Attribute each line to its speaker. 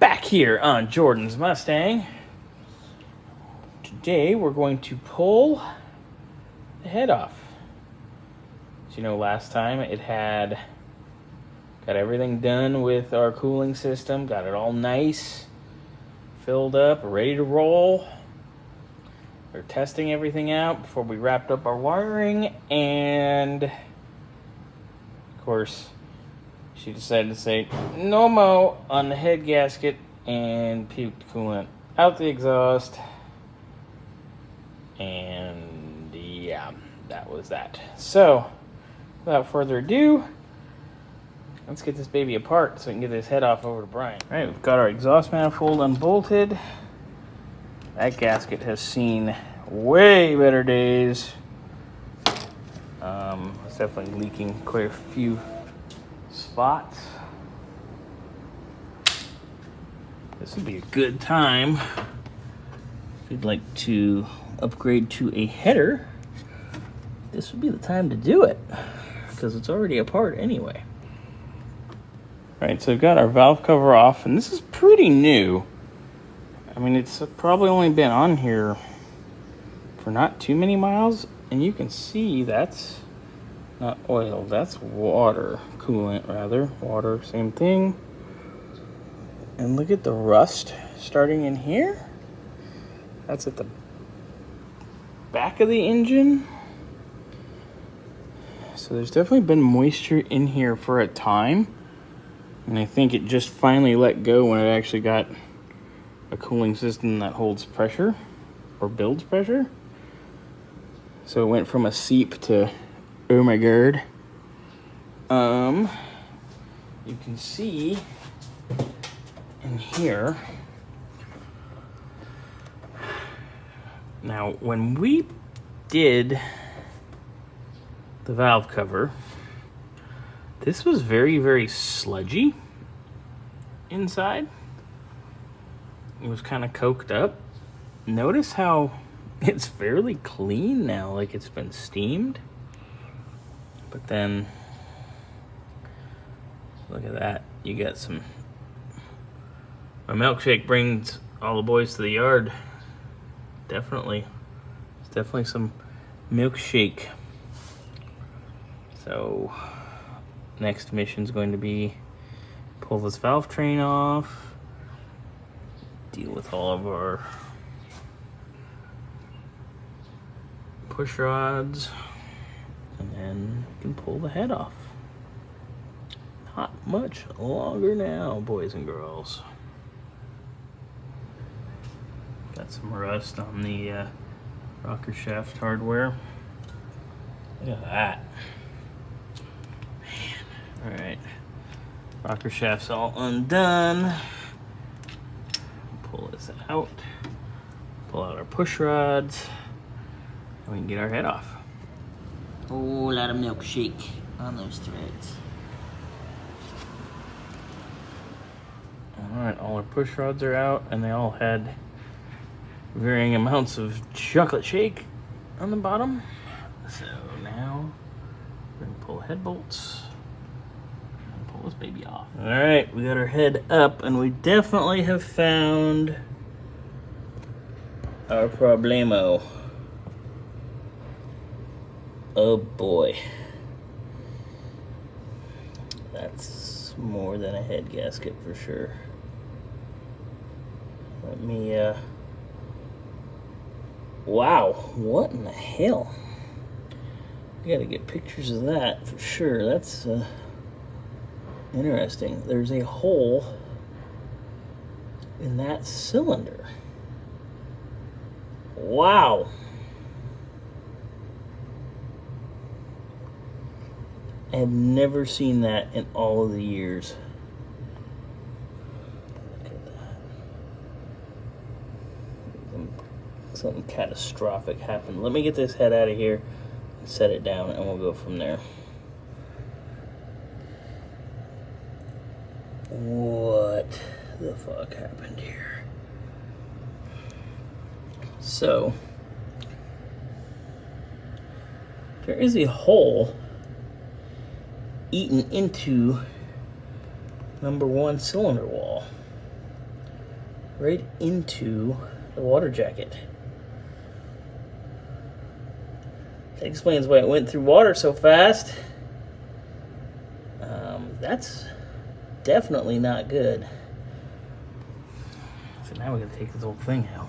Speaker 1: Back here on Jordan's Mustang. Today we're going to pull the head off. As you know, last time it had got everything done with our cooling system, got it all nice, filled up, ready to roll. We're testing everything out before we wrapped up our wiring, and of course she decided to say no mo on the head gasket and puked coolant out the exhaust. And yeah, that was that. So without further ado, let's get this baby apart so we can get this head off over to Brian. All right, we've got our exhaust manifold unbolted. That gasket has seen way better days. It's definitely leaking quite a few spots. This would be a good time if you'd like to upgrade to a header. This would be the time to do it because it's already apart anyway. All right, so we've got our valve cover off, and this is pretty new. I mean, it's probably only been on here for not too many miles, and you can see that's not oil, that's water, coolant rather, water, same thing. And look at the rust starting in here. That's at the back of the engine. So there's definitely been moisture in here for a time, and I think it just finally let go when it actually got a cooling system that holds pressure or builds pressure. So it went from a seep to oh my god. You can see in here. Now, when we did the valve cover, this was very, very sludgy inside. It was kind of coked up. Notice how it's fairly clean now, like it's been steamed. But then, look at that. You got some, my Milkshake brings all the boys to the yard. Definitely. It's definitely some Milkshake. So, next mission's going to be pull this valve train off, deal with all of our push rods, and then we can pull the head off. Not much longer now, boys and girls. Got some rust on the rocker shaft hardware. Look at that. Man. Alright. Rocker shaft's all undone. Pull this out. Pull out our push rods. And we can get our head off.
Speaker 2: Oh, a lot of Milkshake on those threads.
Speaker 1: Alright, all our push rods are out, and they all had varying amounts of chocolate shake on the bottom. So now we're gonna pull head bolts and pull this baby off. Alright, we got our head up, and we definitely have found our problemo. Oh boy. That's more than a head gasket for sure. Let me, wow, what in the hell? I gotta get pictures of that for sure. That's, interesting. There's a hole in that cylinder. Wow. I have never seen that in all of the years. Look at that. Something catastrophic happened. Let me get this head out of here and set it down, and we'll go from there. What the fuck happened here? So, there is a hole eaten into number one cylinder wall. right into the water jacket. That explains why it went through water so fast. That's definitely not good. So now we gotta take this whole thing out.